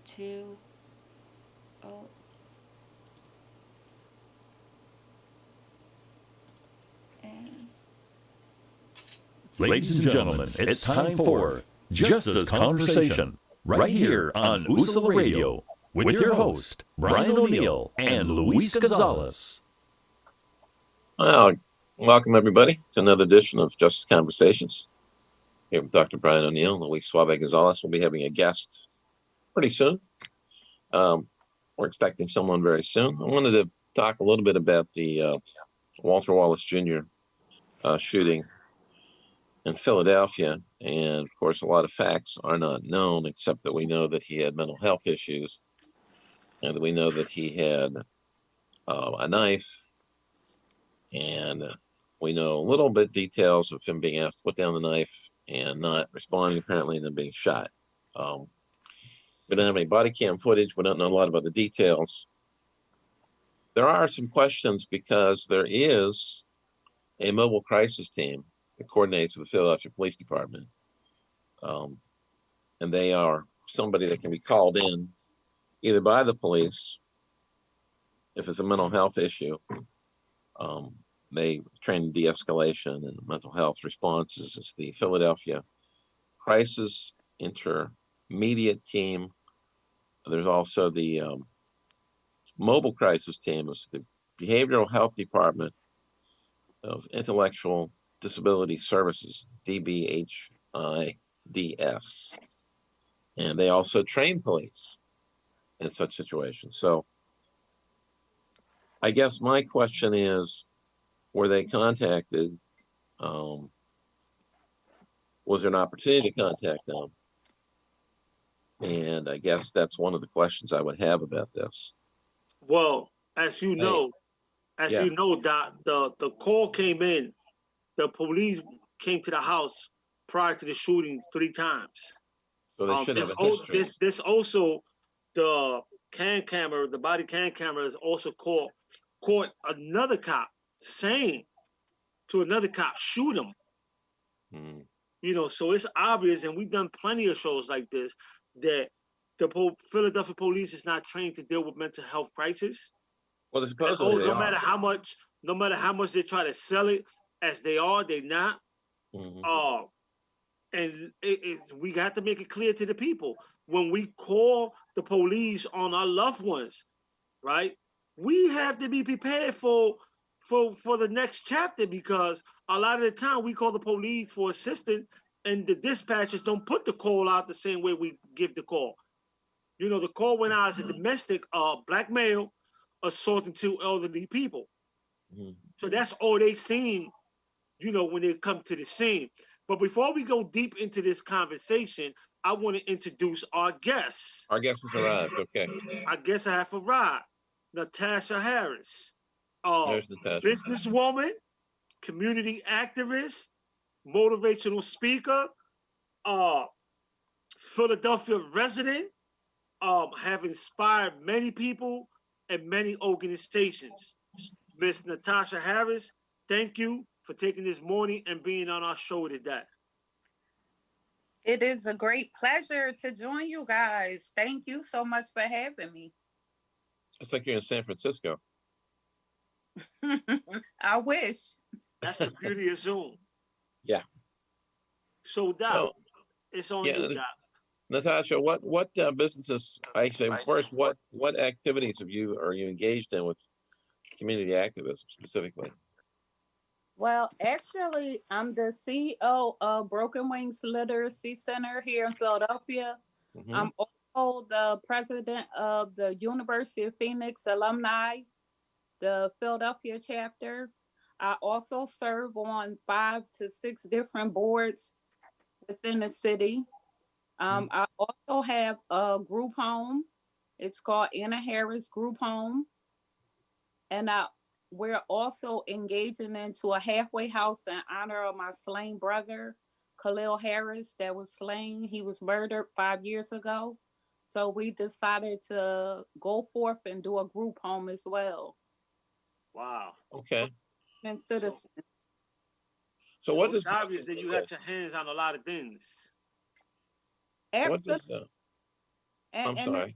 two, oh, and Ladies and gentlemen, it's time for Justa's Conversation, right here on Usula Radio, with your host, Brian O'Neill and Luis Gonzalez. Well, welcome everybody to another edition of Justice Conversations. Here with Dr. Brian O'Neill and Luis Suave Gonzalez. We'll be having a guest pretty soon. We're expecting someone very soon. I wanted to talk a little bit about the Walter Wallace Jr. Shooting in Philadelphia. And of course, a lot of facts are not known, except that we know that he had mental health issues and that we know that he had a knife. And we know a little bit details of him being asked to put down the knife and not responding, apparently, and then being shot. We don't have any body cam footage. We don't know a lot about the details. There are some questions because there is a mobile crisis team that coordinates with the Philadelphia Police Department. And they are somebody that can be called in either by the police if it's a mental health issue. They train in de-escalation and mental health responses. It's the Philadelphia Crisis Intermediate Team. There's also the Mobile Crisis Team. It's the Behavioral Health Department of Intellectual Disability Services, DBHIDS. And they also train police in such situations. So I guess my question is, were they contacted? Was there an opportunity to contact them? And I guess that's one of the questions I would have about this. Well, as you know, Doc, the call came in. The police came to the house prior to the shooting 3 times. So they should have a history. This also, the body cam camera has also caught another cop saying to another cop, shoot him. So it's obvious, and we've done plenty of shows like this, that the Philadelphia police is not trained to deal with mental health crisis. Well, supposedly no matter how much they try to sell it as they're not. And we got to make it clear to the people when we call the police on our loved ones, right? We have to be prepared for the next chapter, because a lot of the time we call the police for assistance and the dispatchers don't put the call out the same way we give the call. The call went out as a domestic black male assaulting 2 elderly people. So that's all they seen, when they come to the scene. But before we go deep into this conversation, I want to introduce our guests. Our guest has arrived. Okay. Our guest have arrived. Natasha Harris. There's Natasha. Businesswoman, community activist, motivational speaker, Philadelphia resident, have inspired many people and many organizations. Miss Natasha Harris, thank you for taking this morning and being on our show today. It is a great pleasure to join you guys. Thank you so much for having me. It's like you're in San Francisco. I wish. That's the beauty of Zoom. Yeah. So, Doc, it's on you, Doc. Natasha, what businesses? Actually, first, what activities are you engaged in with community activism specifically? Well, actually, I'm the CEO of Broken Wings Literacy Center here in Philadelphia. I'm also the president of the University of Phoenix Alumni, the Philadelphia chapter. I also serve on 5 to 6 different boards within the city. I also have a group home. It's called Anna Harris Group Home. And we're also engaging into a halfway house in honor of my slain brother, Khalil Harris, that was slain. He was murdered 5 years ago. So we decided to go forth and do a group home as well. Wow. Okay. And citizens. So it's obvious that you got your hands on a lot of things. I'm And sorry.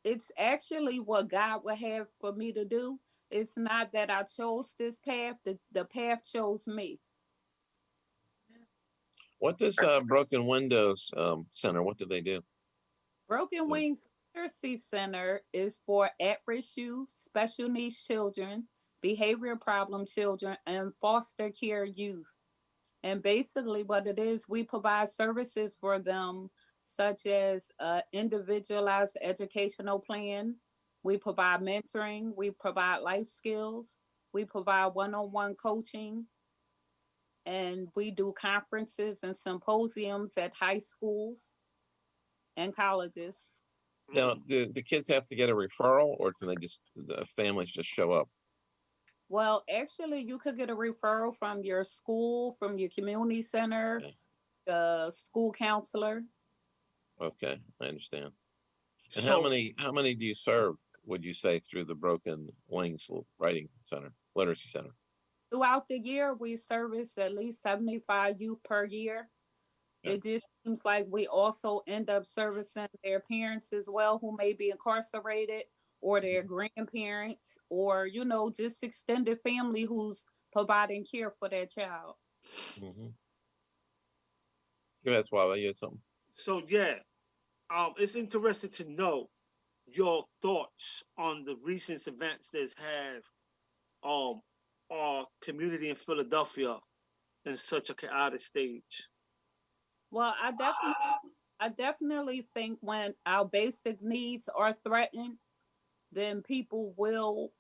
it's actually what God would have for me to do. It's not that I chose this path, the path chose me. What does Broken Windows Center? What do they do? Broken What- Wings Literacy Center is for at-risk youth, special needs children, behavioral problem children, and foster care youth. And basically, what it is, we provide services for them, such as individualized educational plan. We provide mentoring. We provide life skills. We provide one-on-one coaching, and we do conferences and symposiums at high schools and colleges. Now, do the kids have to get a referral, or can they just the families just show up? Well, actually, you could get a referral from your school, from your community center, Okay. the school counselor. Okay, I understand. And So how many do you serve, would you say, through the Broken Wings Writing Center, Literacy Center? Throughout the year, we service at least 75 youth per year. Yeah. It just seems like we also end up servicing their parents as well, who may be incarcerated, or their grandparents, or, just extended family who's providing care for their child. Mm-hmm. Go ahead, Suave. You had something? so yeah, it's interesting to know your thoughts on the recent events that's have um our community in Philadelphia in such a chaotic stage. Well, I definitely think when our basic needs are threatened, then people will,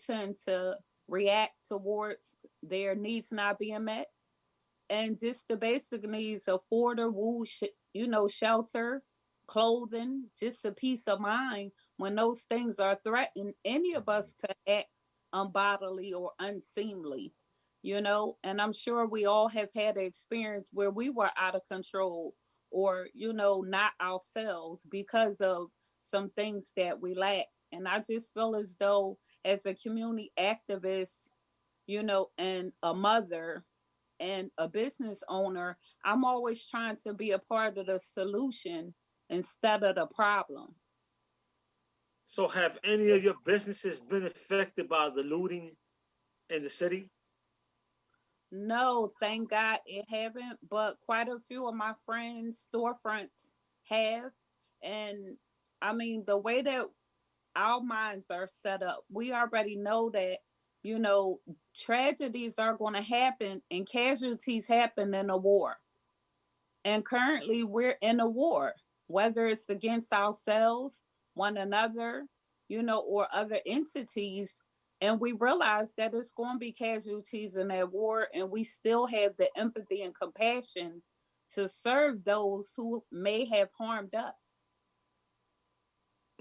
tend to react towards their needs not being met. And just the basic needs of order, shelter, clothing, just a peace of mind. When those things are threatened, any of us could act unbodily or unseemly. And I'm sure we all have had an experience where we were out of control, or, not ourselves because of some things that we lack. And I just feel as though, as a community activist, and a mother and a business owner, I'm always trying to be a part of the solution instead of the problem. So have any of your businesses been affected by the looting in the city? No, thank God it haven't, but quite a few of my friends' storefronts have. And I mean, the way that our minds are set up, we already know that, you know, tragedies are going to happen and casualties happen in a war. And currently we're in a war, whether it's against ourselves, one another, or other entities. And we realize that it's going to be casualties in that war. And we still have the empathy and compassion to serve those who may have harmed us.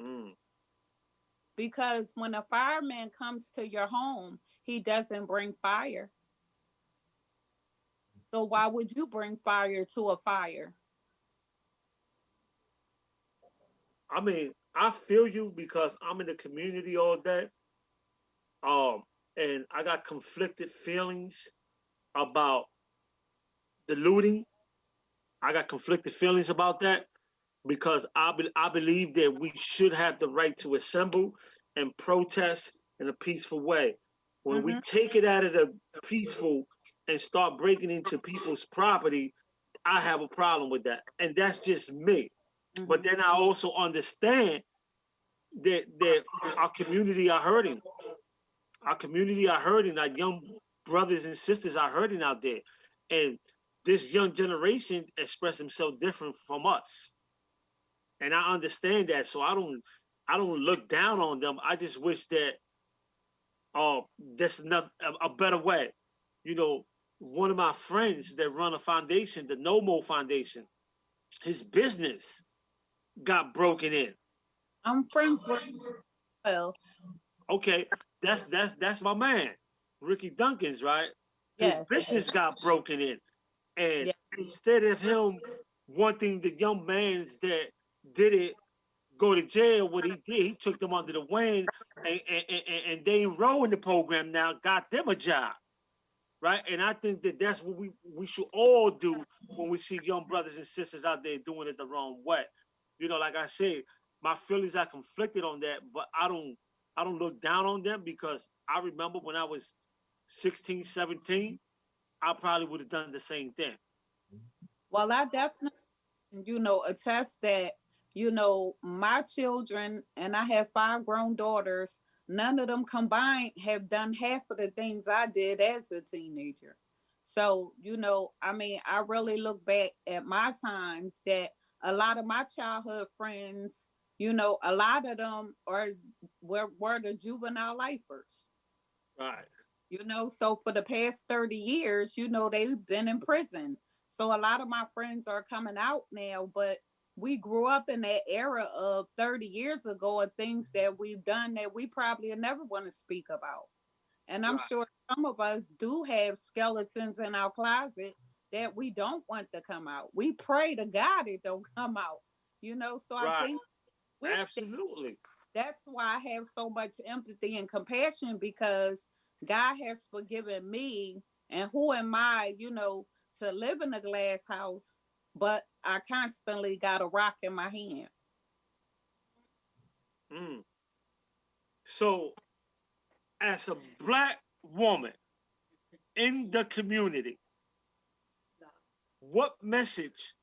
Mm. Because when a fireman comes to your home, he doesn't bring fire. So why would you bring fire to a fire? I mean, I feel you because I'm in the community all day. Um, and I got conflicted feelings about the looting. I got conflicted feelings about that because I believe that we should have the right to assemble and protest in a peaceful way. When we Mm-hmm. take it out of the peaceful and start breaking into people's property, I have a problem with that. And that's just me. But Mm-hmm. then I also understand that our community are hurting. Our community are hurting. Our young brothers and sisters are hurting out there. And this young generation express themselves different from us. And I understand that. So I don't look down on them. I just wish that there's not a better way. You know, one of my friends that run a foundation, the No More Foundation, his business got broken in. I'm friends with well, Okay, that's my man, Ricky Duncan's, right? His yes, business got broken in. And yeah. instead of him wanting the young mans that did it go to jail, what he did, he took them under the wing, and they enroll in the program now, got them a job, right? And I think that that's what we should all do when we see young brothers and sisters out there doing it the wrong way. You know, like I said, my feelings are conflicted on that, but I don't look down on them because I remember when I was 16, 17, I probably would have done the same thing. Well, I definitely, attest that, my children, and I have 5 grown daughters, none of them combined have done half of the things I did as a teenager. So, I mean, I really look back at my times that a lot of my childhood friends, a lot of them were the juvenile lifers. Right. So for the past 30 years, they've been in prison. So a lot of my friends are coming out now, but we grew up in that era of 30 years ago of things that we've done that we probably never want to speak about. And I'm Right. sure some of us do have skeletons in our closet that we don't want to come out. We pray to God it don't come out. So I Right. think with Absolutely. that's why I have so much empathy and compassion because God has forgiven me. And who am I, to live in a glass house, but I constantly got a rock in my hand. Mm. So, as a black woman in the community, what message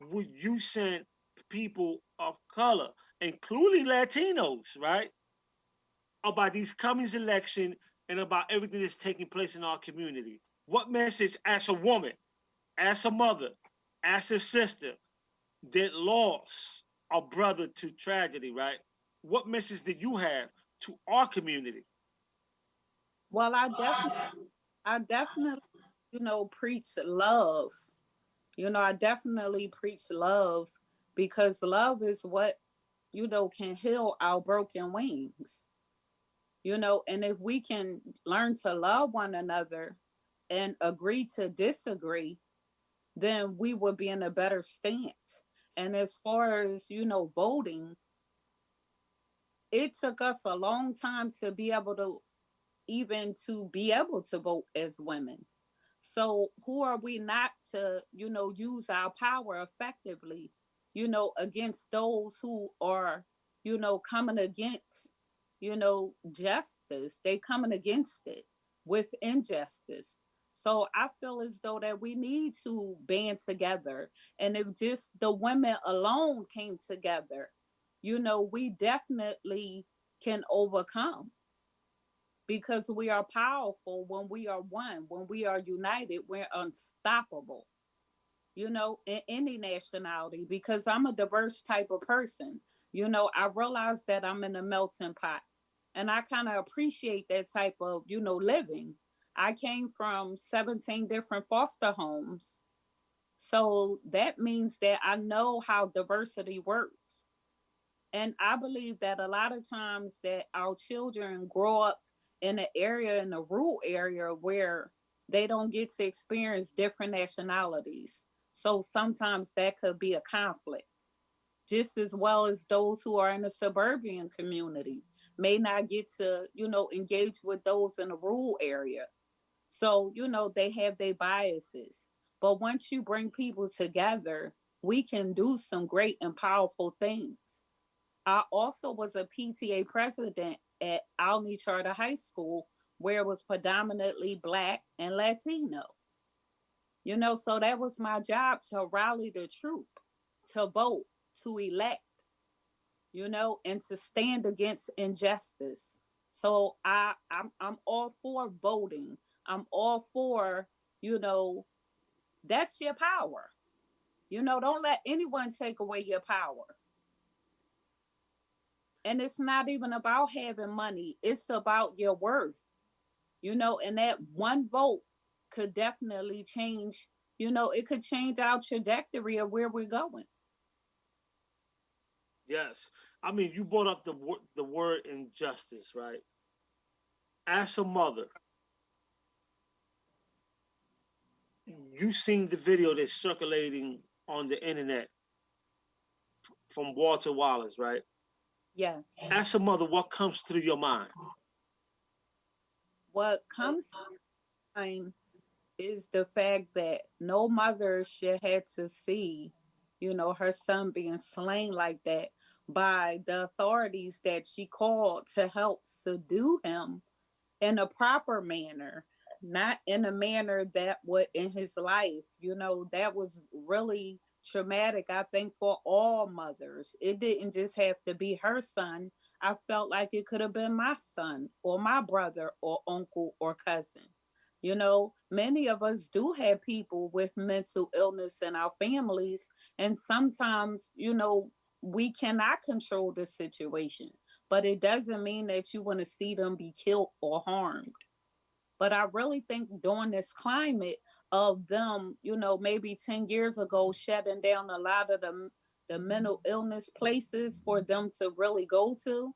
would you send people of color, including Latinos, right, about these coming election and about everything that's taking place in our community? What message, as a woman, as a mother, as a sister that lost a brother to tragedy, right? What message do you have to our community? Well, I definitely, preach love. I definitely preach love because love is what, can heal our broken wings. And if we can learn to love one another and agree to disagree, then we would be in a better stance. And as far as, voting, it took us a long time to be able to vote as women. So who are we not to, use our power effectively, against those who are, coming against, justice. They coming against it with injustice. So I feel as though that we need to band together. And if just the women alone came together, we definitely can overcome because we are powerful when we are one, when we are united, we're unstoppable, in any nationality, because I'm a diverse type of person. I realize that I'm in a melting pot and I kind of appreciate that type of, living. I came from 17 different foster homes. So that means that I know how diversity works. And I believe that a lot of times that our children grow up in an area, in a rural area where they don't get to experience different nationalities. So sometimes that could be a conflict, just as well as those who are in the suburban community may not get to, engage with those in a rural area. So, they have their biases. But once you bring people together, we can do some great and powerful things. I also was a PTA president at Alney Charter High School, where it was predominantly Black and Latino. So that was my job to rally the troop, to vote, to elect, and to stand against injustice. So I'm all for voting. I'm all for, you know, that's your power. Don't let anyone take away your power. And it's not even about having money, it's about your worth, and that one vote could definitely change, it could change our trajectory of where we're going. Yes. I mean, you brought up the word injustice, right? As a mother, you seen the video that's circulating on the internet from Walter Wallace, right? Yes. As a mother, what comes through your mind? What comes to mind is the fact that no mother should have to see, her son being slain like that by the authorities that she called to help subdue him in a proper manner, not in a manner that would in his life. That was really traumatic, I think, for all mothers. It didn't just have to be her son. I felt like it could have been my son or my brother or uncle or cousin. Many of us do have people with mental illness in our families, and sometimes, we cannot control the situation, but it doesn't mean that you want to see them be killed or harmed. But I really think during this climate of them, maybe 10 years ago, shutting down a lot of the mental illness places for them to really go to,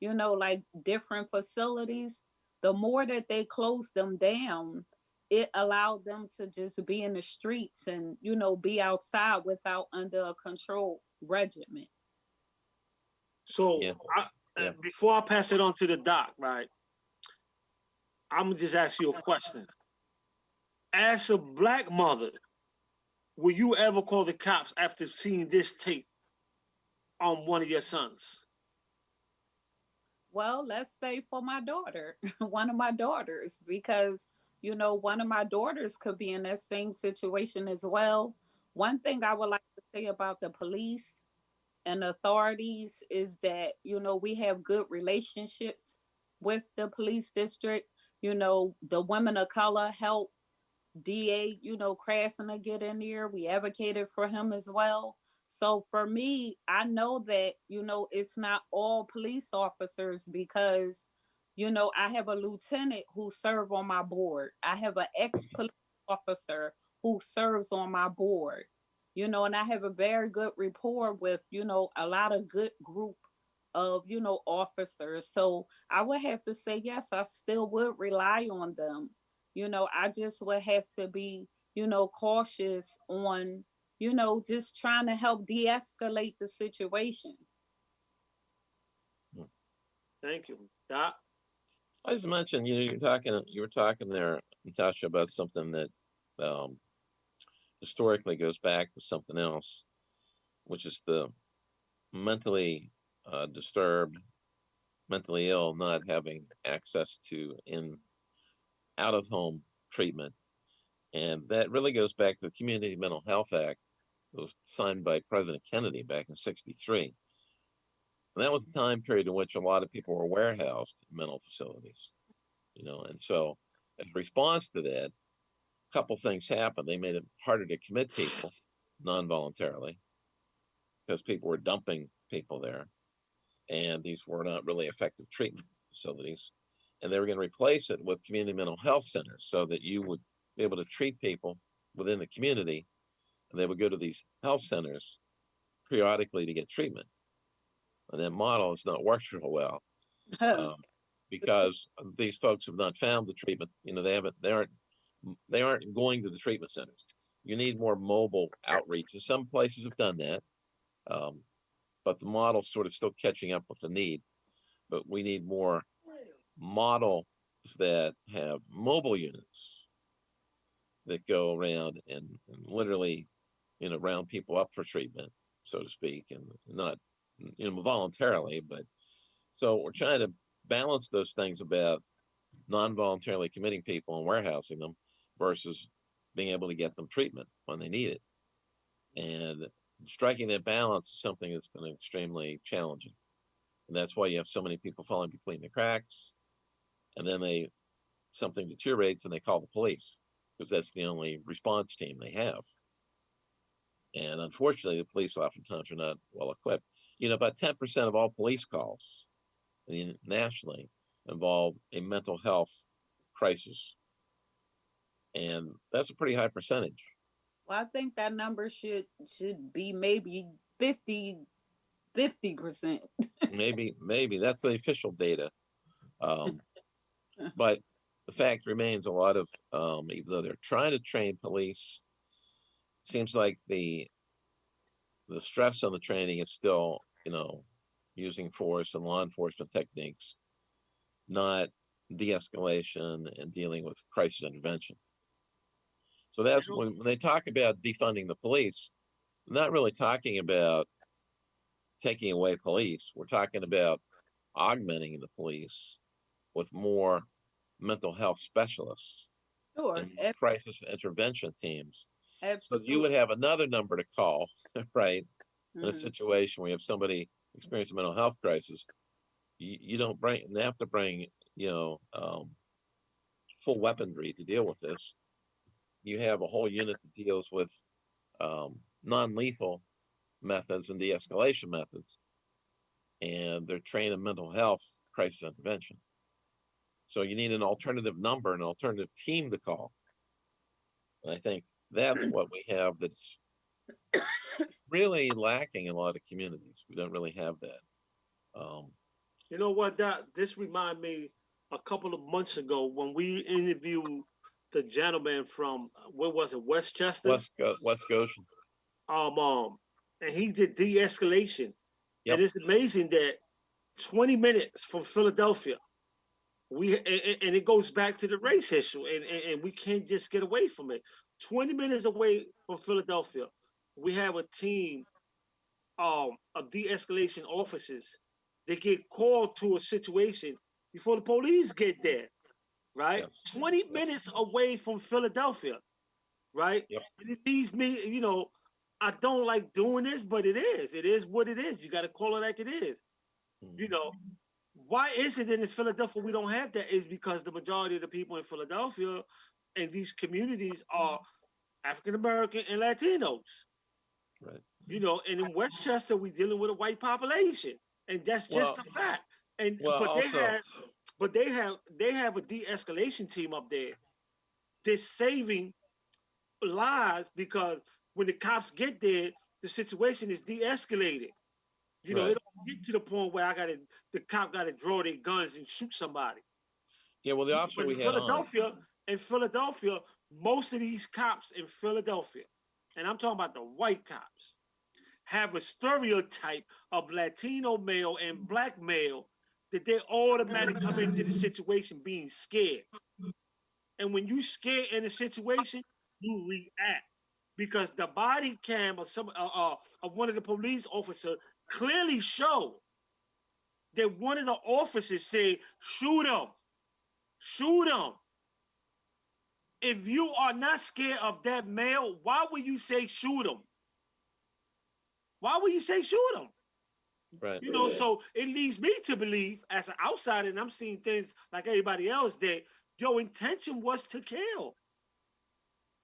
like different facilities, the more that they closed them down, it allowed them to just be in the streets and, be outside without under a control regimen. So Yeah. before I pass it on to the doc, right, I'm gonna just ask you a question. As a black mother, will you ever call the cops after seeing this tape on one of your sons? Well, let's say for my daughter, one of my daughters, because, one of my daughters could be in that same situation as well. One thing I would like to say about the police and authorities is that, we have good relationships with the police district. The women of color help DA, Krasner get in there. We advocated for him as well. So for me, I know that, it's not all police officers because, I have a lieutenant who served on my board. I have an ex-police officer who serves on my board, and I have a very good rapport with, a lot of good group of, officers. So I would have to say, yes, I still would rely on them. I just would have to be, cautious on, just trying to help de-escalate the situation. Thank you, doc. I just mentioned, you were talking there, Natasha, about something that um, historically goes back to something else, which is the mentally disturbed, mentally ill, not having access to out of home treatment. And that really goes back to the Community Mental Health Act that was signed by President Kennedy back in '63. And that was a time period in which a lot of people were warehoused in mental facilities, and so as a response to that, a couple things happened. They made it harder to commit people non-voluntarily because people were dumping people there. And these were not really effective treatment facilities. And they were going to replace it with community mental health centers so that you would be able to treat people within the community. And they would go to these health centers periodically to get treatment. And that model has not worked real well because these folks have not found the treatment. They aren't going to the treatment centers. You need more mobile outreach. And some places have done that. But the model's sort of still catching up with the need. But we need more models that have mobile units that go around and literally, round people up for treatment, so to speak, and not, voluntarily. But so we're trying to balance those things about non-voluntarily committing people and warehousing them versus being able to get them treatment when they need it. And striking that balance is something that's been extremely challenging. And that's why you have so many people falling between the cracks. And then something deteriorates and they call the police because that's the only response team they have. And unfortunately, the police oftentimes are not well equipped. About 10% of all police calls nationally involve a mental health crisis. And that's a pretty high percentage. Well, I think that number should be maybe 50%. maybe that's the official data. But the fact remains, a lot of even though they're trying to train police, it seems like the stress on the training is still, using force and law enforcement techniques, not de-escalation and dealing with crisis intervention. So that's when they talk about defunding the police, not really talking about taking away police. We're talking about augmenting the police with more mental health specialists Sure. and crisis intervention teams. So you would Absolutely. have another number to call, right? In a Hmm. situation where you have somebody experience a mental health crisis, you don't bring, they have to bring, you know, full weaponry to deal with this. You have a whole unit that deals with non-lethal methods and de-escalation methods, and they're trained in mental health crisis intervention. So you need an alternative number, an alternative team to call. And I think that's what we have that's really lacking in a lot of communities. We don't really have that. Um, You know what? That this remind me a couple of months ago when we interviewed the gentleman from where was it, Westchester? West Goshen. Um, um, and he did de-escalation, and Yep. it's amazing that 20 minutes from Philadelphia, and it goes back to the race issue, and we can't just get away from it. 20 minutes away from Philadelphia, we have a team of de-escalation officers. They get called to a situation before the police get there, right? Yep. 20 Yep. minutes away from Philadelphia, right? Yep. And it leaves me, I don't like doing this, but it is. It is what it is. You got to call it like it is. You know, why is it that in Philadelphia we don't have that? Is because the majority of the people in Philadelphia and these communities are African American and Latinos. Right. And in Westchester we're dealing with a white population, and that's just Well, a fact. And well, but they also, have, they have a de-escalation team up there. They're saving lives because when the cops get there, the situation is de-escalated. It right. don't get to the point where the cop got to draw their guns and shoot somebody. Yeah. Well, the officer But we had on. In Philadelphia, most of these cops in Philadelphia, and I'm talking about the white cops, have a stereotype of Latino male and black male that they automatically come into the situation being scared. And when you scared in a situation, you react because the body cam of one of the police officers clearly showed that one of the officers said, "Shoot him, shoot him." If you are not scared of that male, why would you say shoot him? Why would you say shoot him? Right. So it leads me to believe, as an outsider, and I'm seeing things like everybody else, that your intention was to kill.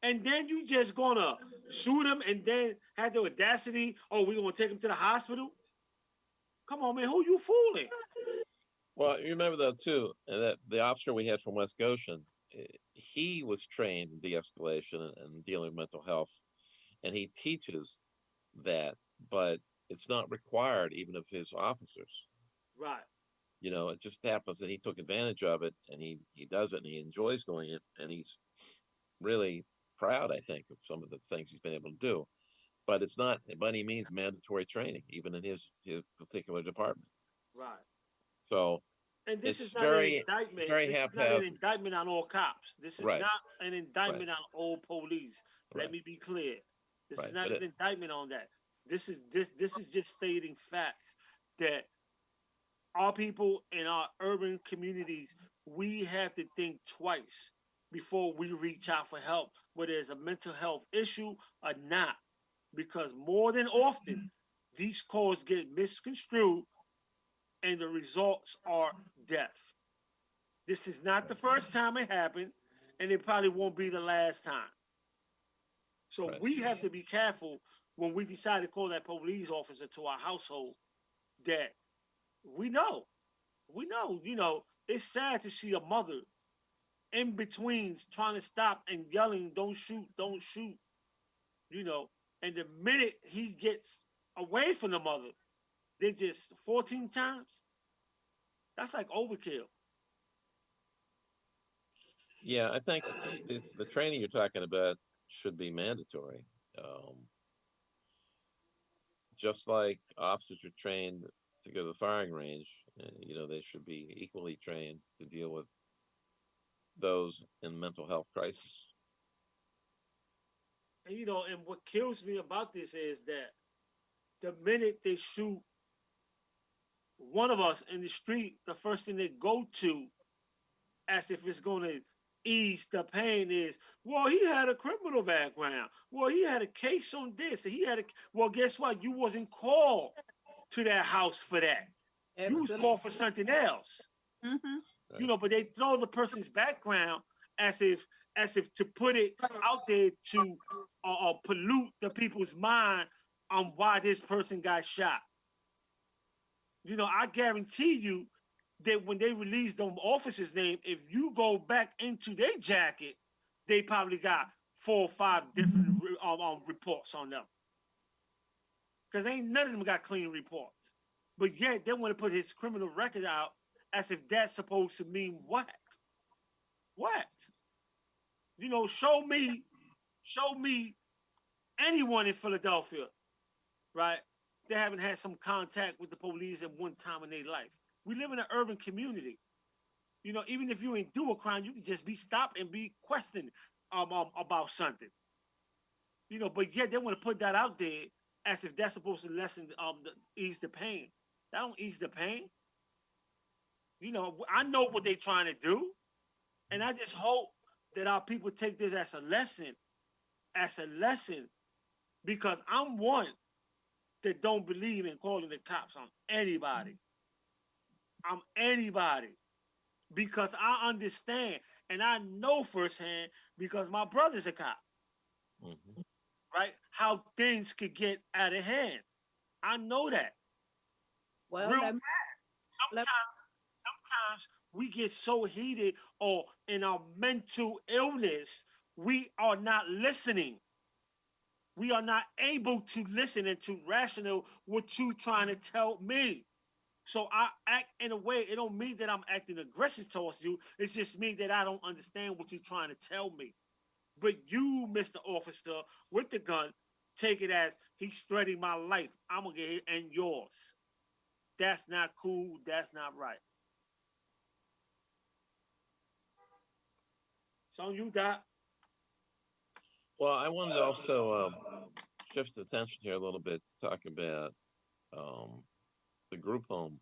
And then you just gonna shoot him and then have the audacity, oh, we're gonna take him to the hospital? Come on, man, who you fooling? Well, you remember though too that the officer we had from West Goshen, he was trained in de-escalation and dealing with mental health, and he teaches that, but it's not required even of his officers. Right. It just happens that he took advantage of it, and he does it, and he enjoys doing it, and he's really proud, I think, of some of the things he's been able to do. But it's not by any means mandatory training, even in his particular department. Right. So And this it's is not an it's indictment. very This is not an haphazard. indictment on all cops. This is Right, not an right, indictment on all police. Let right, me be clear. This is right. not But an indictment on that. This is just stating facts that our people in our urban communities, we have to think twice before we reach out for help, whether it's a mental health issue or not. Because more than often, these calls get misconstrued and the results are death. This is not the first time it happened, and it probably won't be the last time. So right. we have to be careful when we decide to call that police officer to our household that we know, it's sad to see a mother in between trying to stop and yelling, "Don't shoot, don't shoot," you know, and the minute he gets away from the mother, they just 14 times. That's like overkill. Yeah, I think the training you're talking about should be mandatory. Um, just like officers are trained to go to the firing range, they should be equally trained to deal with those in mental health crisis. And and what kills me about this is that the minute they shoot one of us in the street, the first thing they go to, as if it's going to ease the pain, is, well, he had a criminal background. Well, he had a case on this. And he had a, well, guess what? You wasn't called to that house for that. You was Absolutely. called for something else. Mm-hmm. Right. But they throw the person's background as if to put it out there to pollute the people's mind on why this person got shot. I guarantee you that when they release them officers' name, if you go back into their jacket, they probably got 4 or 5 different reports on them. Because ain't none of them got clean reports. But yet they want to put his criminal record out as if that's supposed to mean what? What? Show me anyone in Philadelphia, right? They haven't had some contact with the police at one time in their life. We live in an urban community. Even if you ain't do a crime, you can just be stopped and be questioned about something. But yet they want to put that out there as if that's supposed to ease the pain. That don't ease the pain. I know what they're trying to do, and I just hope that our people take this as a lesson, because I'm one that don't believe in calling the cops on anybody. I'm anybody, because I understand and I know firsthand, because my brother's a cop, Mm-hmm. right? How things could get out of hand. I know that Well, real fast. let Sometimes we get so heated or in our mental illness, we are not listening. We are not able to listen and to rational what you trying to tell me. So I act in a way. It don't mean that I'm acting aggressive towards you. It's just me that I don't understand what you're trying to tell me. But you, Mr. Officer, with the gun, take it as he's threatening my life. I'm gonna get hit and yours. That's not cool. That's not right. So you, Doc. Well, I wanted to also shift the attention here a little bit to talk about um, the group home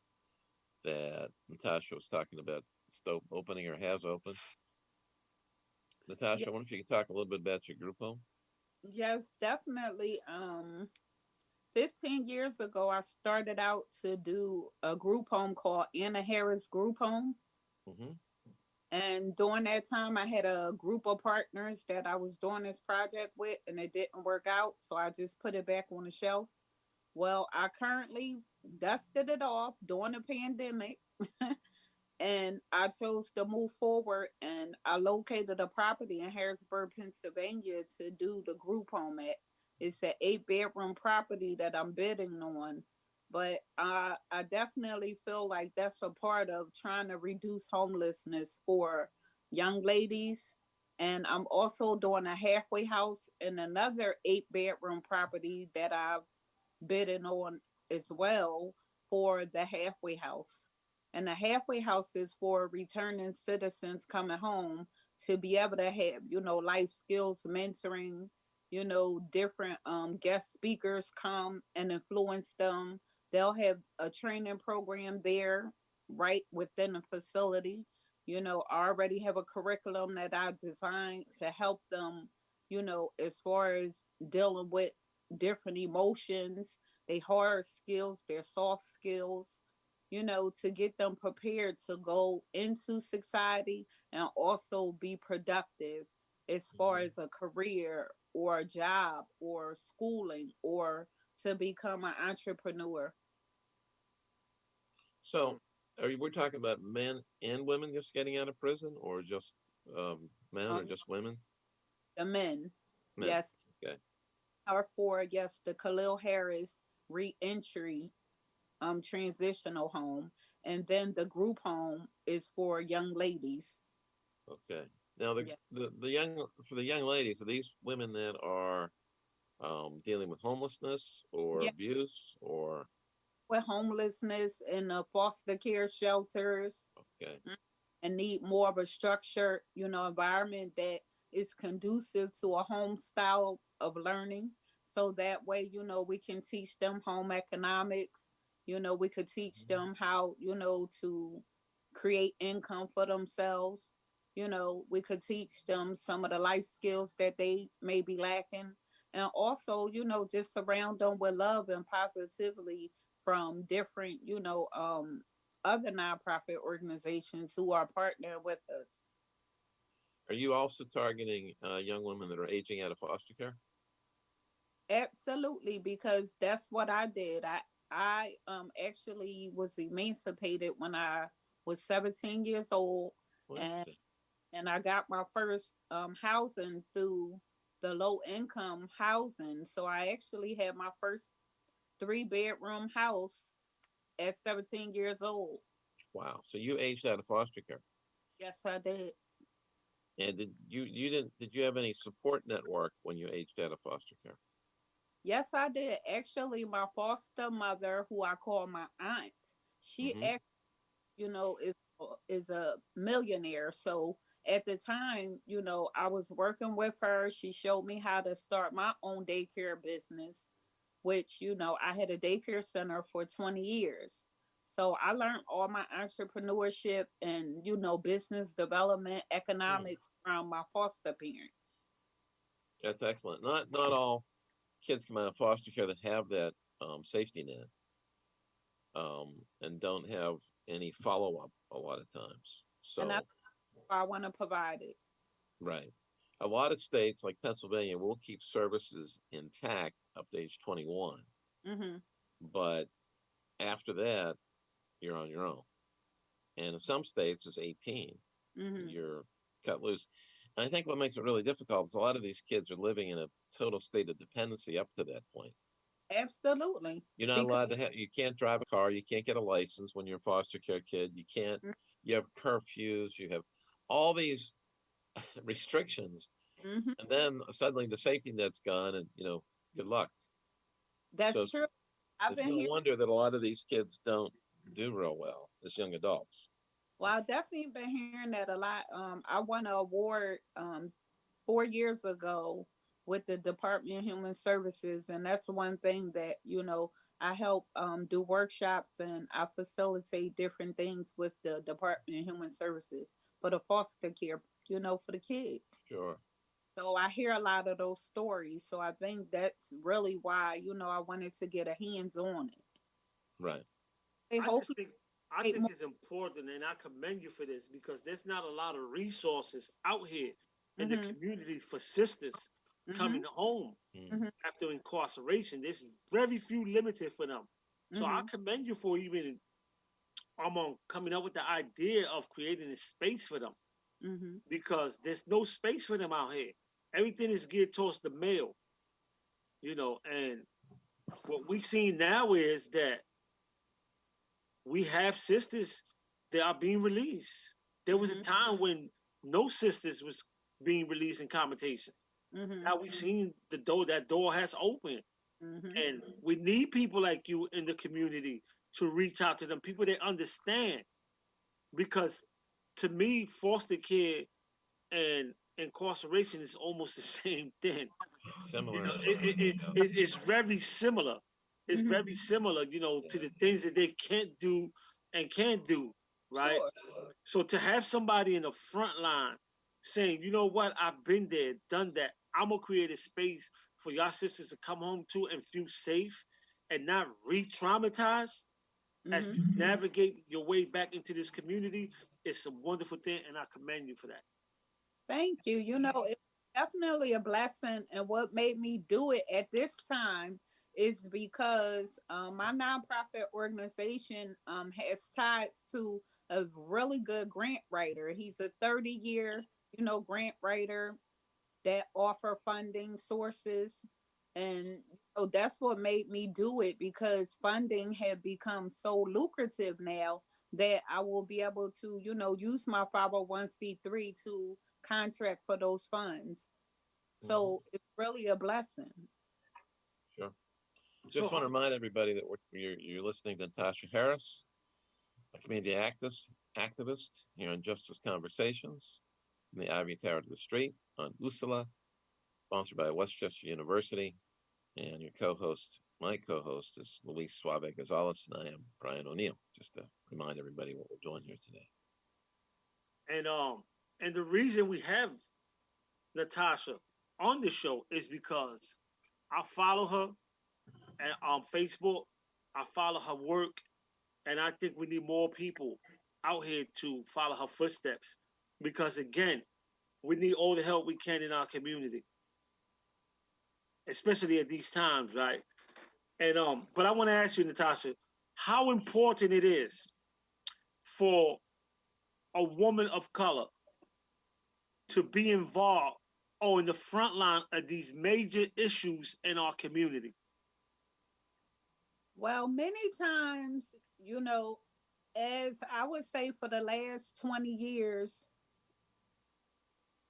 that Natasha was talking about, still opening or has opened. yeah, Natasha, I wonder if you could talk a little bit about your group home. yes, definitely. 15 years ago, I started out to do a group home called Anna Harris Group Home. Mm-hmm. And during that time, I had a group of partners that I was doing this project with, and it didn't work out. So I just put it back on the shelf. Well, I currently dusted it off during the pandemic, and I chose to move forward. And I located a property in Harrisburg, Pennsylvania to do the group home at. It's an 8 bedroom property that I'm bidding on. But I definitely feel like that's a part of trying to reduce homelessness for young ladies. And I'm also doing a halfway house in another 8 bedroom property that I've bidding on as well for the halfway house. And the halfway house is for returning citizens coming home to be able to have, life skills, mentoring, different guest speakers come and influence them. They'll have a training program there right within the facility. I already have a curriculum that I designed to help them, as far as dealing with different emotions, their hard skills, their soft skills, to get them prepared to go into society and also be productive as far Mm-hmm. as a career or a job or schooling or to become an entrepreneur. So, we're talking about men and women just getting out of prison, or just men, or Um, just women? the men, Men. yes, Okay. are for yes, the Khalil Harris reentry transitional home, and then the group home is for young ladies. Okay. Now, Yeah, the young for the young ladies, are these women that are dealing with homelessness or yeah, abuse, or with homelessness in the foster care shelters okay? and need more of a structured, environment that is conducive to a home style of learning. So that way, we can teach them home economics. We could teach them how, to create income for themselves. We could teach them some of the life skills that they may be lacking. And also, just surround them with love and positively from different, other nonprofit organizations who are partnering with us. Are you also targeting young women that are aging out of foster care? Absolutely, because that's what I did. I actually was emancipated when I was 17 years old, Well, and interesting. I got my first housing through the low income housing. So I actually had my first 3-bedroom house at 17 years old. Wow. So you aged out of foster care. Yes, I did. And did you have any support network when you aged out of foster care? Yes, I did. Actually, my foster mother, who I call my aunt, she Hmm. is a millionaire. So at the time, I was working with her. She showed me how to start my own daycare business, which, I had a daycare center for 20 years. So I learned all my entrepreneurship and, business development, economics from my foster parent. That's excellent. Not all kids come out of foster care that have that safety net, and don't have any follow up a lot of times. And So, I want to provide it. right. A lot of states like Pennsylvania will keep services intact up to age 21, Mm-hmm. but after that, you're on your own. And in some states, it's 18. Mm-hmm. You're cut loose. And I think what makes it really difficult is a lot of these kids are living in a total state of dependency up to that point. Absolutely. You're not Because allowed to have, you can't drive a car, you can't get a license when you're a foster care kid, you can't, you have curfews, you have all these restrictions, mhm, and then suddenly the safety net's gone, and good luck. So that's true. I've it's been no here. wonder that a lot of these kids don't do real well as young adults. Well, I've definitely been hearing that a lot. I won an award 4 years ago with the Department of Human Services, and that's one thing that I help do workshops and I facilitate different things with the Department of Human Services for the foster care, for the kids. Sure. So I hear a lot of those stories. So I think that's really why I wanted to get a hands on it. Right. They I just hopefully think I create think more. it's important, and I commend you for this because there's not a lot of resources out here in the Mm-hmm, communities for sisters mm-hmm, coming home Mm. mm-hmm, after incarceration. There's very few limited for them. So I mm-hmm, commend you for even coming up with the idea of creating a space for them mm-hmm. because there's no space for them out here. Everything is geared towards the male, and what we see now is that we have sisters that are being released. There was a Mm-hmm. time when no sisters was being released in commutation. Mm-hmm. Now we've seen the door that door has opened, Mm-hmm. and we need people like you in the community to reach out to them, people that understand. Because to me, foster care and incarceration is almost the same thing. Similar in It's very similar. It's Mm-hmm. very similar, to the things that they can't do and can do, right? Sure. So to have somebody in the front line saying, you know what, I've been there, done that. I'm gonna create a space for y'all sisters to come home to and feel safe and not re-traumatized as you Mm-hmm. navigate your way back into this community. It's a wonderful thing, and I commend you for that. Thank you. It's definitely a blessing. And what made me do it at this time is because my nonprofit organization has ties to a really good grant writer. He's a 30-year, grant writer that offer funding sources. And that's what made me do it because funding had become so lucrative now that I will be able to, use my 501(c)(3) to contract for those funds. Mhm. So it's really a blessing. Sure. So, Just want to remind everybody that you're listening to Natasha Harris, a community activist here on Justice Conversations. from the Ivory Tower to the Street on Usala, sponsored by Westchester University. And your co-host, my co-host is Luis Suave Gonzalez, and I am Brian O'Neill, just to remind everybody what we're doing here today. And the reason we have Natasha on the show is because I follow her on Facebook. I follow her work, and I think we need more people out here to follow her footsteps. Because again, we need all the help we can in our community, especially at these times, right? And but I want to ask you, Natasha, how important it is for a woman of color to be involved or in the front line of these major issues in our community. Well, many times, as I would say for the last 20 years,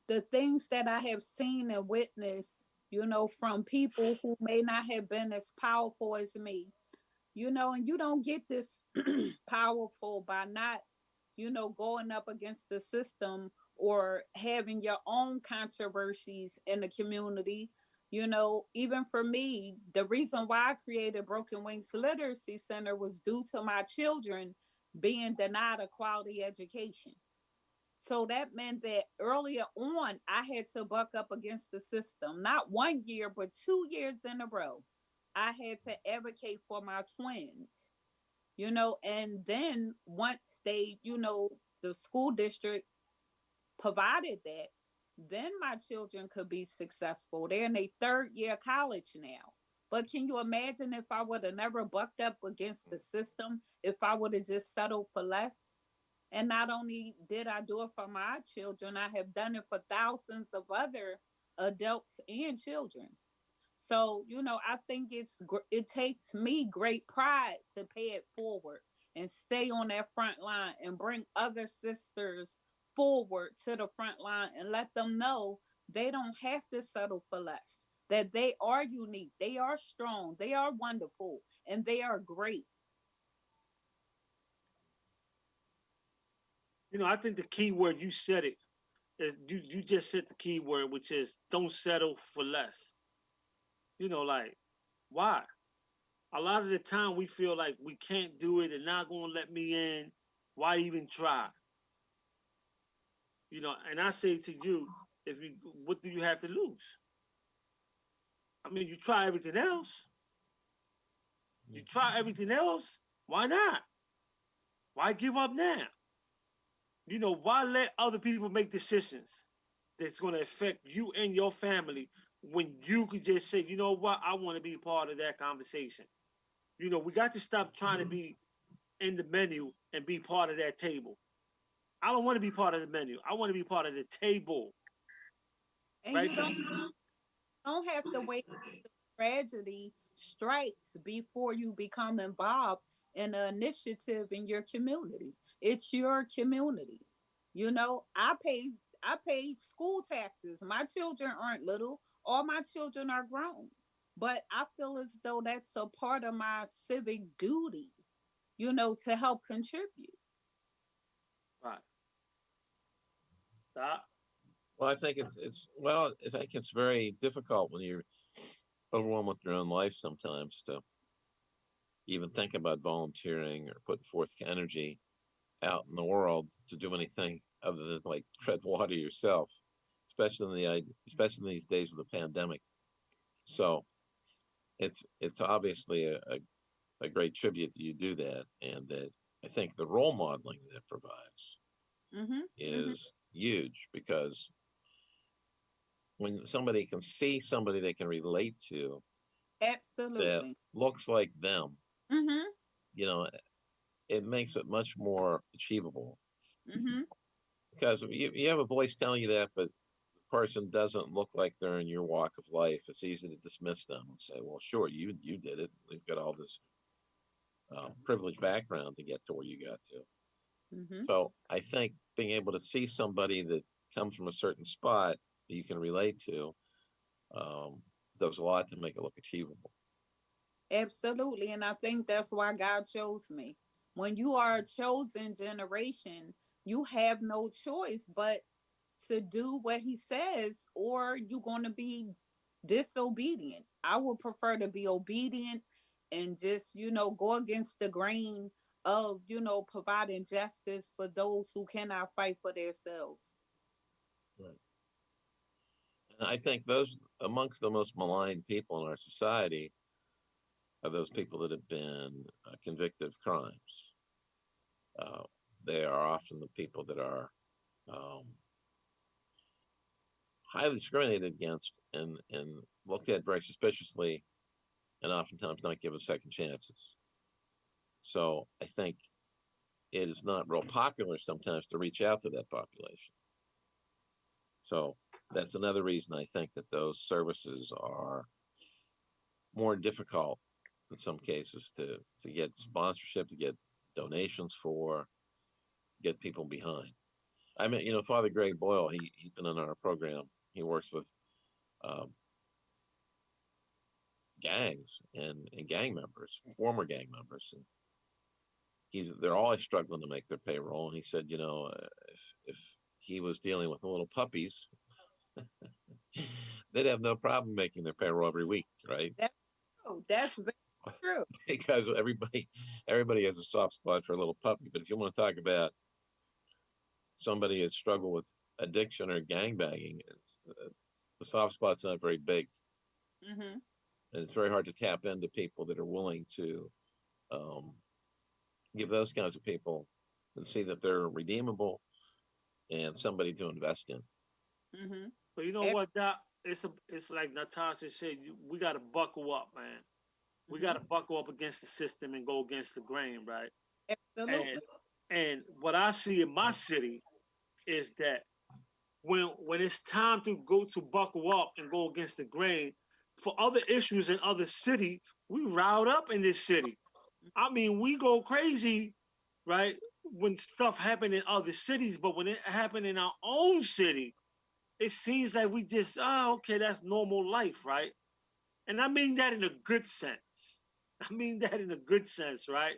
the things that I have seen and witnessed, from people who may not have been as powerful as me, and you don't get this powerful by not, going up against the system or having your own controversies in the community. Even for me, the reason why I created Broken Wings Literacy Center was due to my children being denied a quality education. So that meant that earlier on, I had to buck up against the system, not 1 year, but 2 years in a row. I had to advocate for my twins, and then once they, the school district provided that, then my children could be successful. They're in their third year college now. But can you imagine if I would have never bucked up against the system, if I would have just settled for less? And not only did I do it for my children, I have done it for thousands of other adults and children. So, I think it takes me great pride to pay it forward and stay on that front line and bring other sisters forward to the front line and let them know they don't have to settle for less, that they are unique, they are strong, they are wonderful, and they are great. I think the key word, you said it, is you just said the key word, which is don't settle for less. Like, why? A lot of the time we feel like we can't do it, they're not going to let me in. Why even try? And I say to you, what do you have to lose? I mean, you try everything else. You try everything else. Why not? Why give up now? Why let other people make decisions that's going to affect you and your family when you could just say, you know what, I want to be part of that conversation. We got to stop trying to be in the menu and be part of that table. I don't want to be part of the menu. I want to be part of the table. And right? you don't have to wait until tragedy strikes before you become involved in an initiative in your community. It's your community. I pay school taxes. My children aren't little. All my children are grown. But I feel as though that's a part of my civic duty, to help contribute. Right. Stop. Well, I think I think it's very difficult when you're overwhelmed with your own life sometimes to even think about volunteering or putting forth energy out in the world to do anything other than like tread water yourself, especially in these days of the pandemic. So it's obviously a great tribute that you do that, and that I think the role modeling that it provides is huge, because when somebody can see somebody they can relate to that Absolutely. looks like them, Mm-hmm. it makes it much more achievable. Mm-hmm. Because if you have a voice telling you that, but the person doesn't look like they're in your walk of life, it's easy to dismiss them and say, well, sure, you did it. They've got all this privileged background to get to where you got to. Mm-hmm. So I think being able to see somebody that comes from a certain spot that you can relate to does a lot to make it look achievable. Absolutely. And I think that's why God chose me. When you are a chosen generation, you have no choice but to do what he says, or you're going to be disobedient. I would prefer to be obedient and just, go against the grain of, providing justice for those who cannot fight for themselves. Right. And I think those amongst the most maligned people in our society are those people that have been convicted of crimes. They are often the people that are highly discriminated against and looked at very suspiciously, and oftentimes not given second chances. So I think it is not real popular sometimes to reach out to that population. So that's another reason I think that those services are more difficult in some cases to get sponsorship, to get donations for, get people behind. I mean, Father Greg Boyle, he's been in our program. He works with gangs and gang members, former gang members, and they're always struggling to make their payroll. And he said, if he was dealing with the little puppies, they'd have no problem making their payroll every week, right? That's very true. Because everybody has a soft spot for a little puppy. But if you want to talk about somebody that's struggled with addiction or gangbanging, the soft spot's not very big. Mm-hmm. And it's very hard to tap into people that are willing to give those kinds of people and see that they're redeemable and somebody to invest in. Mm-hmm. But you know what, Doc? It's like Natasha said, we got to buckle up, man. We got to buckle up against the system and go against the grain, right? Absolutely. And what I see in my city is that when it's time to buckle up and go against the grain for other issues in other cities, we riled up in this city. I mean, we go crazy, right, when stuff happen in other cities, but when it happened in our own city, it seems like we just, okay, that's normal life, right? And I mean that in a good sense. Right?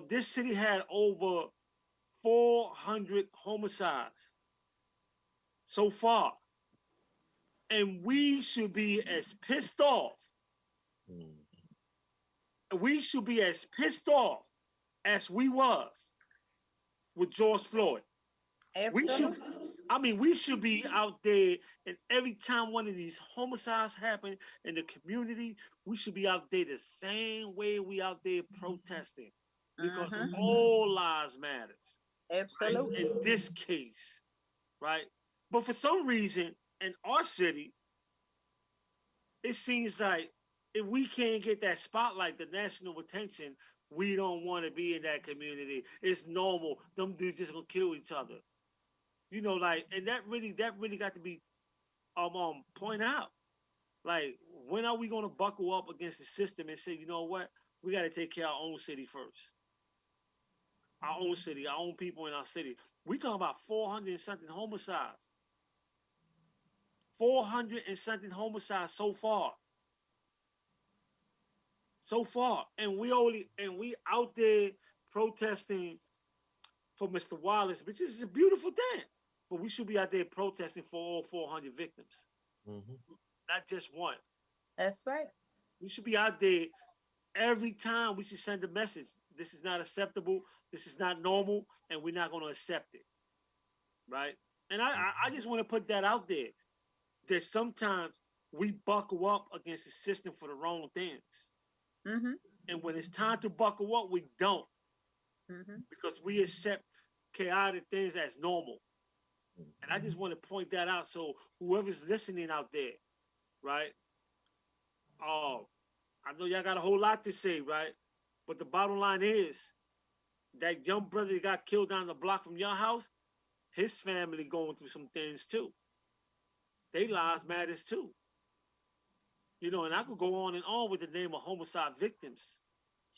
This city had over 400 homicides so far. And we should be as pissed off. We should be as pissed off as we was with George Floyd. Absolutely. We should be out there, and every time one of these homicides happen in the community, we should be out there the same way we out there protesting, because all lives matters. Absolutely. In this case, right? But for some reason, in our city, it seems like if we can't get that spotlight, the national attention, we don't want to be in that community. It's normal. Them dudes just gonna kill each other. And that really got to be point out. Like, when are we gonna buckle up against the system and say, you know what, we got to take care of our own city first. Our own city, our own people in our city. We talking about 400 and something homicides. 400 and something homicides so far. And we out there protesting for Mr. Wallace, which is a beautiful thing. But we should be out there protesting for all 400 victims. Mm-hmm. Not just one. That's right. We should be out there every time. We should send a message. This is not acceptable. This is not normal, and we're not going to accept it. Right? And I just want to put that out there, that sometimes we buckle up against the system for the wrong things. Mm-hmm. And when it's time to buckle up, we don't. Mm-hmm. Because we accept chaotic things as normal. And I just want to point that out, so whoever's listening out there, right? I know y'all got a whole lot to say, right? But the bottom line is, that young brother that got killed down the block from your house, his family going through some things too. Their lives matters too. And I could go on and on with the name of homicide victims.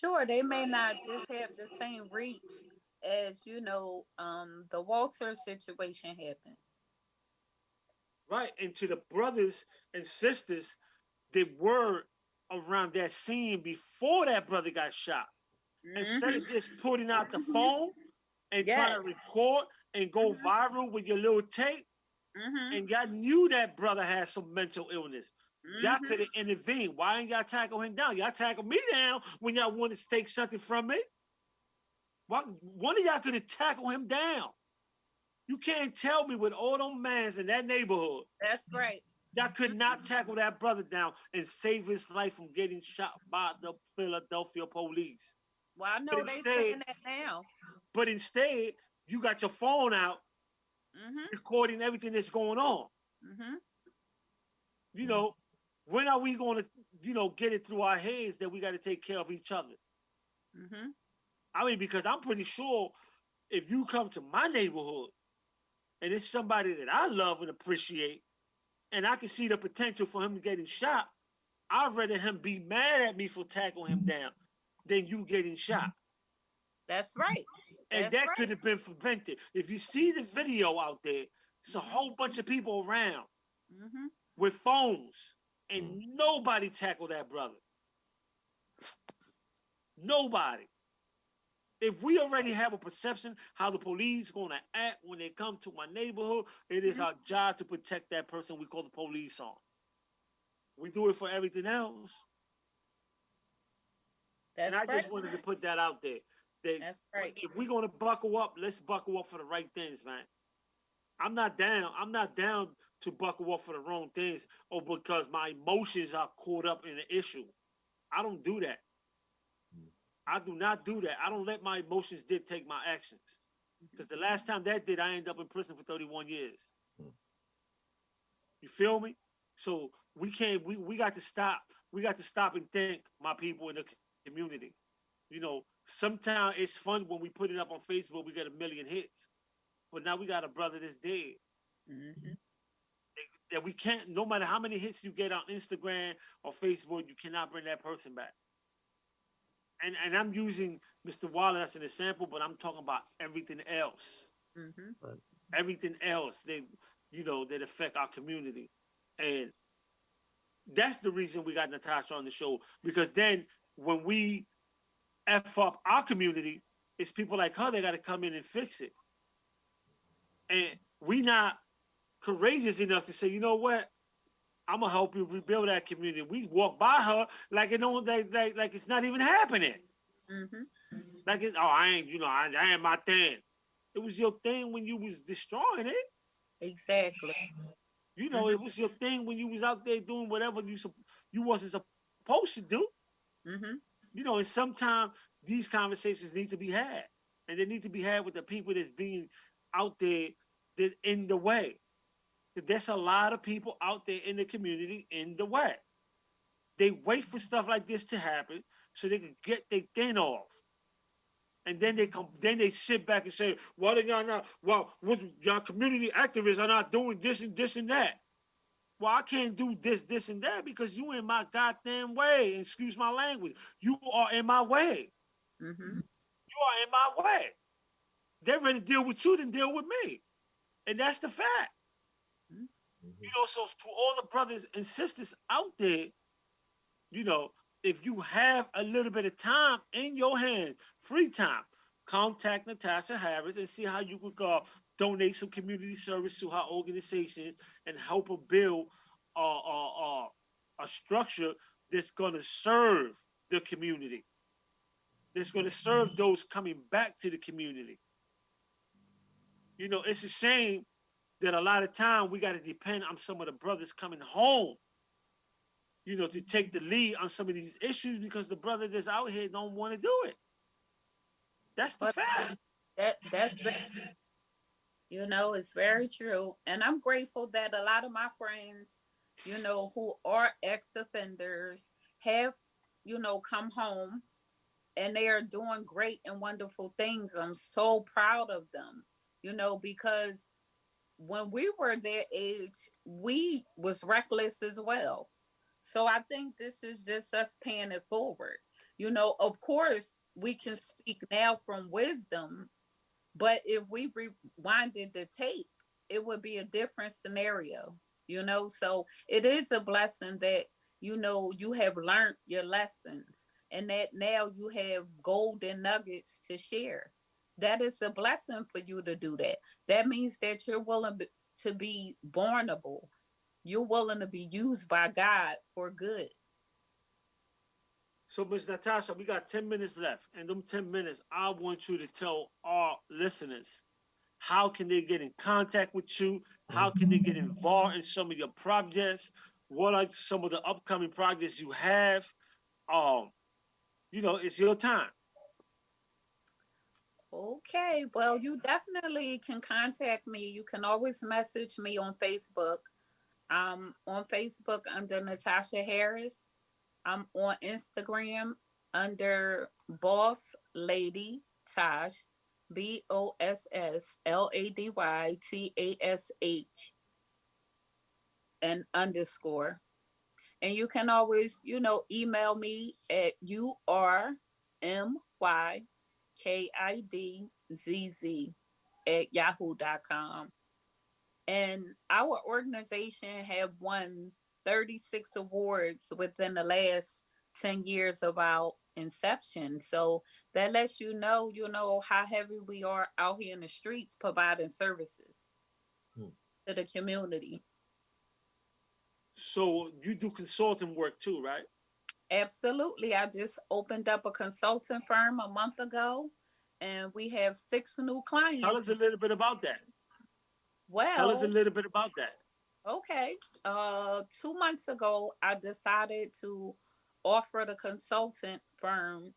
Sure, they may not just have the same reach as, the Walter situation happened. Right. And to the brothers and sisters that were around that scene before that brother got shot, instead of just putting out the phone and Yes. trying to record and go viral with your little tape, and y'all knew that brother had some mental illness. Y'all could have intervened. Why ain't y'all tackle him down? Y'all tackle me down when y'all wanted to take something from me. Why, one of y'all could have tackled him down. You can't tell me with all them mans in that neighborhood. That's right. Y'all could not tackle that brother down and save his life from getting shot by the Philadelphia police. Well, I know they saying that now. But instead, you got your phone out, recording everything that's going on. You know, when are we going to, you know, get it through our heads that we got to take care of each other? I mean, because I'm pretty sure if you come to my neighborhood and it's somebody that I love and appreciate, and I can see the potential for him getting shot, I'd rather him be mad at me for tackling him down than you getting shot. That's right. And that could have been prevented. If you see the video out there, there's a whole bunch of people around with phones, and nobody tackled that brother. Nobody. If we already have a perception how the police going to act when they come to my neighborhood, it is our job to protect that person we call the police on. We do it for everything else. That's and I just wanted to put that out there. That's right. If we're going to buckle up, let's buckle up for the right things, man. I'm not down to buckle up for the wrong things or because my emotions are caught up in the issue. I don't do that. I do not do that. I don't let my emotions dictate my actions. Because the last time that did, I ended up in prison for 31 years. You feel me? So we got to stop. We got to stop and think, my people in the community. You know, sometimes it's fun when we put it up on Facebook, we get 1 million hits. But now we got a brother that's dead. That we can't, no matter how many hits you get on Instagram or Facebook, you cannot bring that person back. And I'm using Mr. Wallace as an example, but I'm talking about everything else. Right. Everything else that affect our community. And that's the reason we got Natasha on the show. Because then when we F up our community, it's people like her that got to come in and fix it. And we not courageous enough to say, you know what? I'm gonna help you rebuild that community. We walk by her like like it's not even happening. Like it's I ain't my thing. It was your thing when you was destroying it. Exactly. You know, it was your thing when you was out there doing whatever you wasn't supposed to do. You know, and sometimes these conversations need to be had, and they need to be had with the people that's being out there that in the way. There's a lot of people out there in the community in the way. They wait for stuff like this to happen so they can get their thing off. And then they sit back and say, why are y'all not, y'all community activists are not doing this and that. Well, I can't do this and that because you in my goddamn way. Excuse my language. You are in my way. You are in my way. They're ready to deal with you than deal with me. And that's the fact. You know, so to all the brothers and sisters out there, you know, if you have a little bit of time in your hands, free time, contact Natasha Harris and see how you could donate some community service to her organizations and help her build a structure that's going to serve the community, that's going to serve those coming back to the community. You know, it's a shame that a lot of time we got to depend on some of the brothers coming home, you know, to take the lead on some of these issues because the brother that's out here don't want to do it. That's the fact. That's you know, it's very true. And I'm grateful that a lot of my friends, you know, who are ex-offenders have, you know, come home and they are doing great and wonderful things. I'm so proud of them, you know, because when we were their age, we was reckless as well. So I think this is just us paying it forward. You know, of course, we can speak now from wisdom, but if we rewinded the tape, it would be a different scenario, you know? So it is a blessing that, you know, you have learned your lessons and that now you have golden nuggets to share. that is a blessing for you to do that. That means that you're willing to be bornable. You're willing to be used by God for good. So, Ms. Natasha, we got 10 minutes left. And them 10 minutes, I want you to tell our listeners how can they get in contact with you? How can they get involved in some of your projects? What are some of the upcoming projects you have? Um, it's your time. Okay, well, you definitely can contact me. You can always message me on Facebook. I'm on Facebook under Natasha Harris. I'm on Instagram under Boss Lady Tash, BossLadyTash and underscore. And you can always, email me at urmykidzz@yahoo.com. And our organization have won 36 awards within the last 10 years of our inception. So that lets how heavy we are out here in the streets providing services to the community. So you do consulting work too, right? Absolutely. I just opened up a consulting firm a month ago, and we have 6 new clients. Tell us a little bit about that. Well, tell us a little bit about that. Okay. 2 months ago, I decided to offer the consultant firm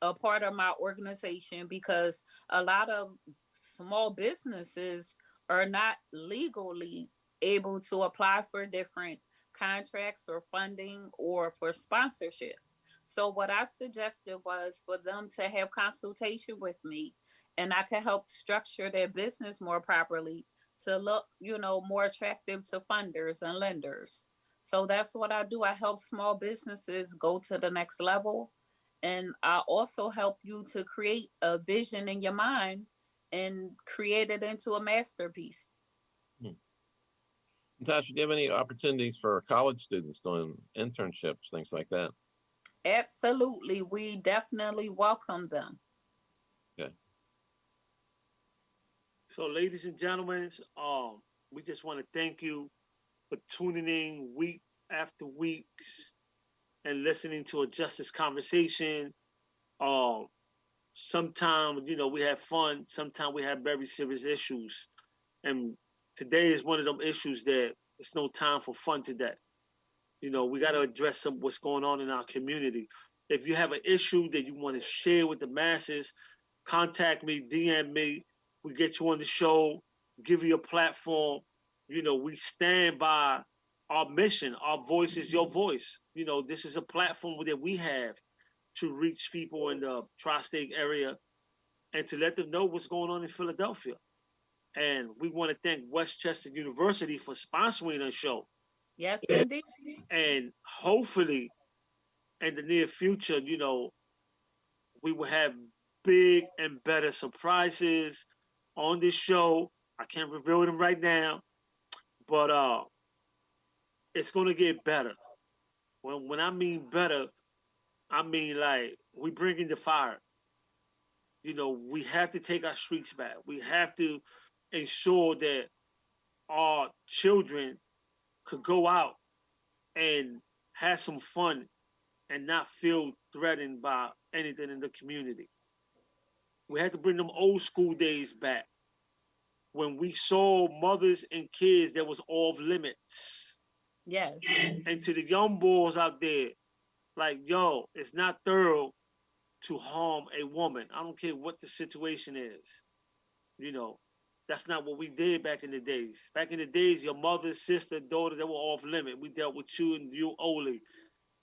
a part of my organization because a lot of small businesses are not legally able to apply for different contracts or funding or for sponsorship. So what I suggested was for them to have consultation with me, and I could help structure their business more properly to look, more attractive to funders and lenders. So that's what I do. I help small businesses go to the next level. And I also help you to create a vision in your mind and create it into a masterpiece. Natasha, do you have any opportunities for college students doing internships, things like that? Absolutely. We definitely welcome them. Okay. So, ladies and gentlemen, we just want to thank you for tuning in week after week and listening to a justice conversation. Sometimes, we have fun. Sometimes we have very serious issues. And today is one of them issues that it's no time for fun today. We got to address what's going on in our community. If you have an issue that you want to share with the masses, contact me, DM me. We get you on the show, give you a platform. We stand by our mission. Our voice is your voice. This is a platform that we have to reach people in the tri-state area and to let them know what's going on in Philadelphia. And we want to thank Westchester University for sponsoring the show. Yes, indeed. And hopefully, in the near future, we will have big and better surprises on this show. I can't reveal them right now, but it's going to get better. When I mean better, I mean like we bring in the fire. We have to take our streets back. We have to ensure that our children could go out and have some fun and not feel threatened by anything in the community. We had to bring them old school days back when we saw mothers and kids that was off limits. Yes. And to the young boys out there, like, yo, it's not thorough to harm a woman. I don't care what the situation is. That's not what we did back in the days. Back in the days, your mother, sister, daughter, they were off limit. We dealt with you and you only.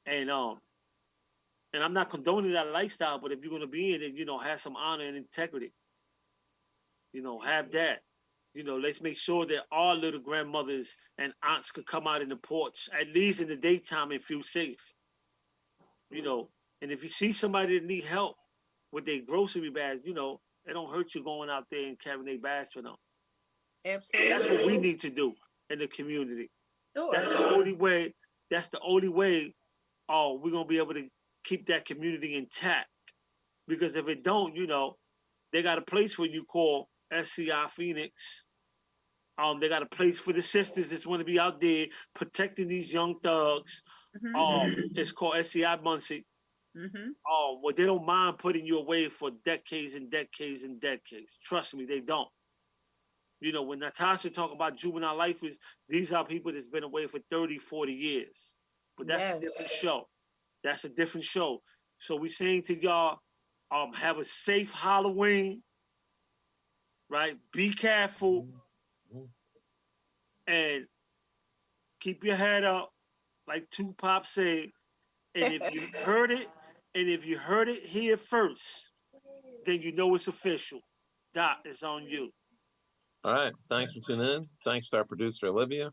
And I'm not condoning that lifestyle, but if you're gonna be in it, have some honor and integrity. Have that. Let's make sure that our little grandmothers and aunts could come out in the porch, at least in the daytime, and feel safe. And if you see somebody that need help with their grocery bags, it don't hurt you going out there and carrying their bags for them. Absolutely. That's what we need to do in the community. Sure. That's the only way. We're gonna be able to keep that community intact. Because if it don't, They got a place for you called SCI Phoenix. They got a place for the sisters that want to be out there protecting these young thugs. It's called SCI Muncie. Well, they don't mind putting you away for decades and decades and decades. Trust me, they don't. You know, when Natasha talk about juvenile lifers, these are people that's been away for 30, 40 years. But that's a different show. That's a different show. So we saying to y'all, have a safe Halloween, right? Be careful and keep your head up, like Tupac said. And if you heard it here first, then you know it's official. Doc, it's on you. All right. Thanks for tuning in. Thanks to our producer, Olivia.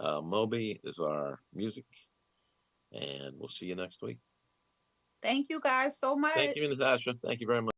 Moby is our music. And we'll see you next week. Thank you guys so much. Thank you, Natasha. Thank you very much.